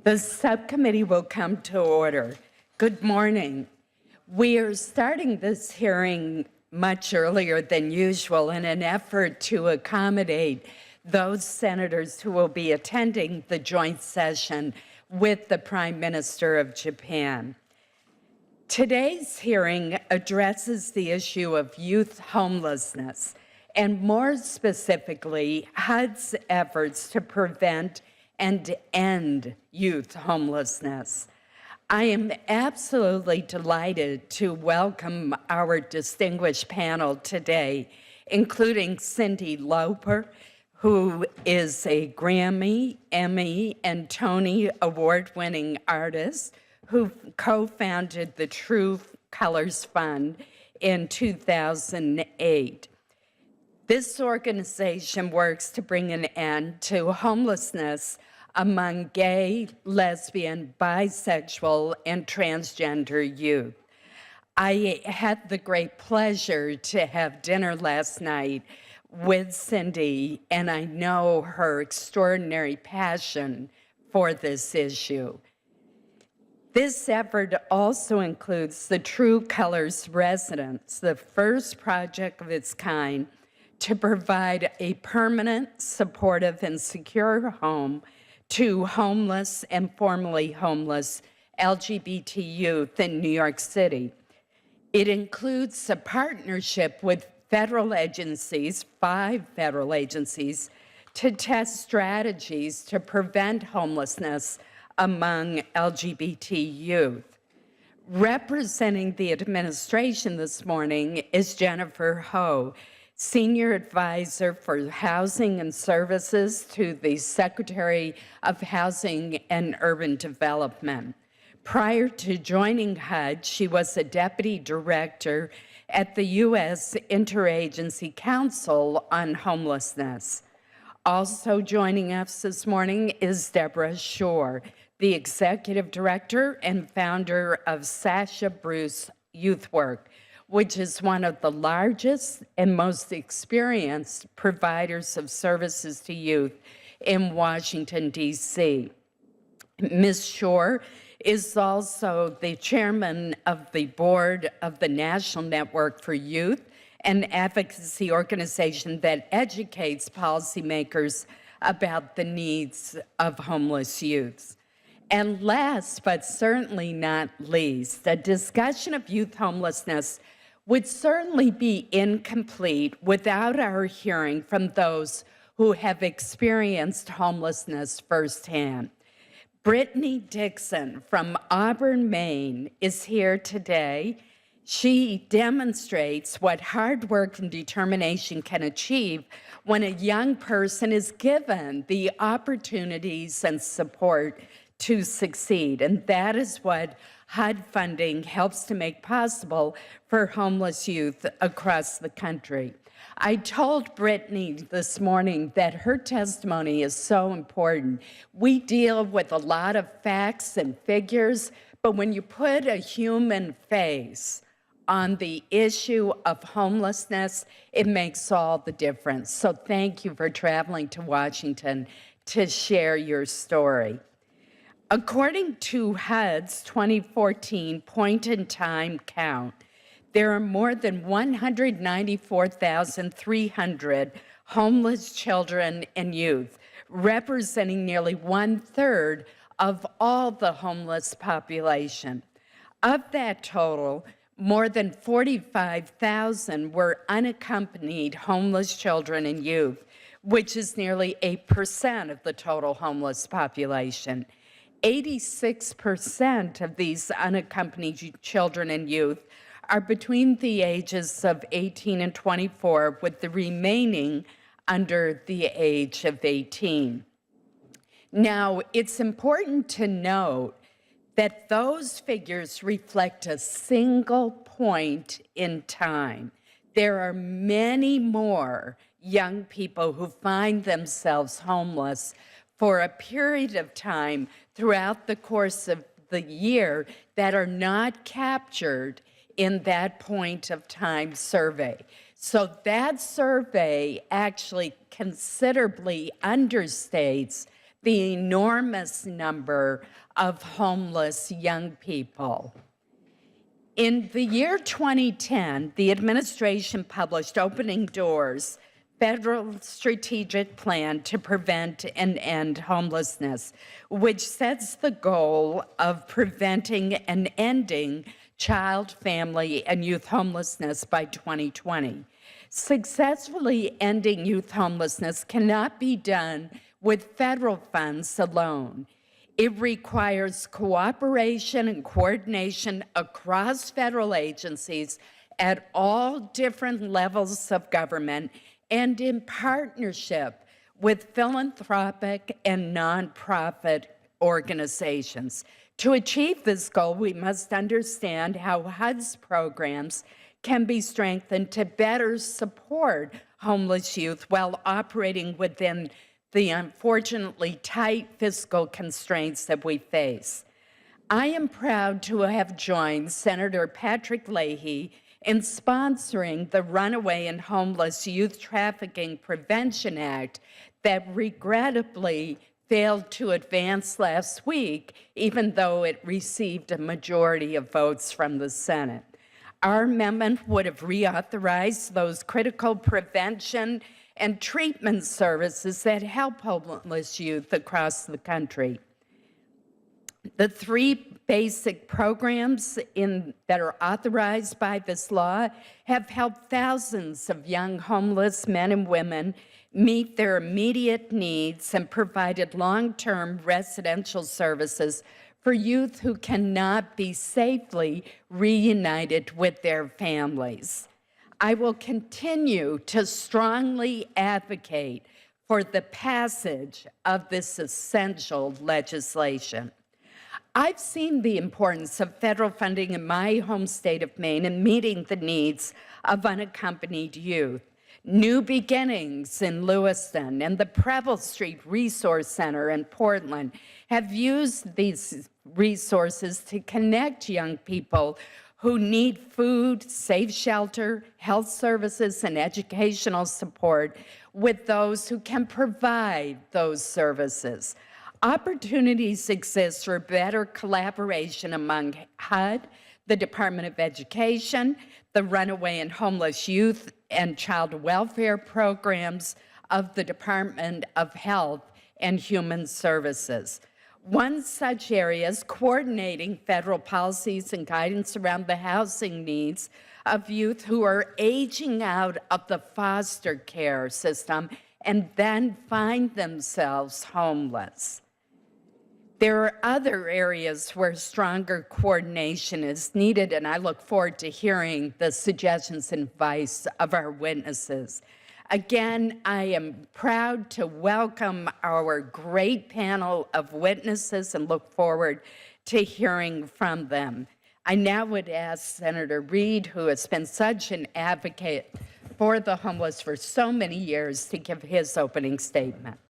The subcommittee will come to order. Good morning. We are starting this hearing much earlier than usual in an effort to accommodate those senators who will be attending the joint session with the Prime Minister of Japan. Today's hearing addresses the issue of youth homelessness, and more specifically, HUD's efforts to prevent and end youth homelessness. I am absolutely delighted to welcome our distinguished panel today, including Cindy Loper, who is a Grammy, Emmy, and Tony award-winning artist who co-founded the True Colors Fund in 2008. This organization works to bring an end to homelessness among gay, lesbian, bisexual, and transgender youth. I had the great pleasure to have dinner last night with Cindy, and I know her extraordinary passion for this issue. This effort also includes the True Colors Residence, the first project of its kind to provide a permanent, supportive, and secure home to homeless and formerly homeless LGBT youth in New York City. It includes a partnership with federal agencies, 5 federal agencies, to test strategies to prevent homelessness among LGBT youth. Representing the administration this morning is Jennifer Ho, Senior Advisor for Housing and Services to the Secretary of Housing and Urban Development. Prior to joining HUD, she was a Deputy Director at the U.S. Interagency Council on Homelessness. Also joining us this morning is Deborah Shore, the Executive Director and founder of Sasha Bruce Youth Work, which is one of the largest and most experienced providers of services to youth in Washington, D.C. Ms. Shore is also the chairman of the board of the National Network for Youth, an advocacy organization that educates policymakers about the needs of homeless youths. And last, but certainly not least, a discussion of youth homelessness would certainly be incomplete without our hearing from those who have experienced homelessness firsthand. Brittany Dixon from Auburn, Maine is here today. She demonstrates what hard work and determination can achieve when a young person is given the opportunities and support to succeed. And that is what HUD funding helps to make possible for homeless youth across the country. I told Brittany this morning that her testimony is so important. We deal with a lot of facts and figures, but when you put a human face on the issue of homelessness, it makes all the difference. So thank you for traveling to Washington to share your story. According to HUD's 2014 point-in-time count, there are more than 194,300 homeless children and youth, representing nearly 1/3 of all the homeless population. Of that total, more than 45,000 were unaccompanied homeless children and youth, which is nearly 8% of the total homeless population. 86% of these unaccompanied children and youth are between the ages of 18 and 24, with the remaining under the age of 18. Now, it's important to note that those figures reflect a single point in time. There are many more young people who find themselves homeless for a period of time throughout the course of the year that are not captured in that point of time survey. So that survey actually considerably understates the enormous number of homeless young people. In the year 2010, the administration published Opening Doors, Federal Strategic Plan to Prevent and End Homelessness, which sets the goal of preventing and ending child, family, and youth homelessness by 2020. Successfully ending youth homelessness cannot be done with federal funds alone. It requires cooperation and coordination across federal agencies at all different levels of government and in partnership with philanthropic and nonprofit organizations. To achieve this goal, we must understand how HUD's programs can be strengthened to better support homeless youth while operating within the unfortunately tight fiscal constraints that we face. I am proud to have joined Senator Patrick Leahy in sponsoring the Runaway and Homeless Youth Trafficking Prevention Act that regrettably failed to advance last week, even though it received a majority of votes from the Senate. Our amendment would have reauthorized those critical prevention and treatment services that help homeless youth across the country. The three basic programs that are authorized by this law have helped thousands of young homeless men and women meet their immediate needs and provided long-term residential services for youth who cannot be safely reunited with their families. I will continue to strongly advocate for the passage of this essential legislation. I've seen the importance of federal funding in my home state of Maine in meeting the needs of unaccompanied youth. New Beginnings in Lewiston and the Preble Street Resource Center in Portland have used these resources to connect young people who need food, safe shelter, health services, and educational support with those who can provide those services. Opportunities exist for better collaboration among HUD, the Department of Education, the Runaway and Homeless Youth and Child Welfare Programs of the Department of Health and Human Services. One such area is coordinating federal policies and guidance around the housing needs of youth who are aging out of the foster care system and then find themselves homeless. There are other areas where stronger coordination is needed, and I look forward to hearing the suggestions and advice of our witnesses. Again, I am proud to welcome our great panel of witnesses and look forward to hearing from them. I now would ask Senator Reed, who has been such an advocate for the homeless for so many years, to give his opening statement.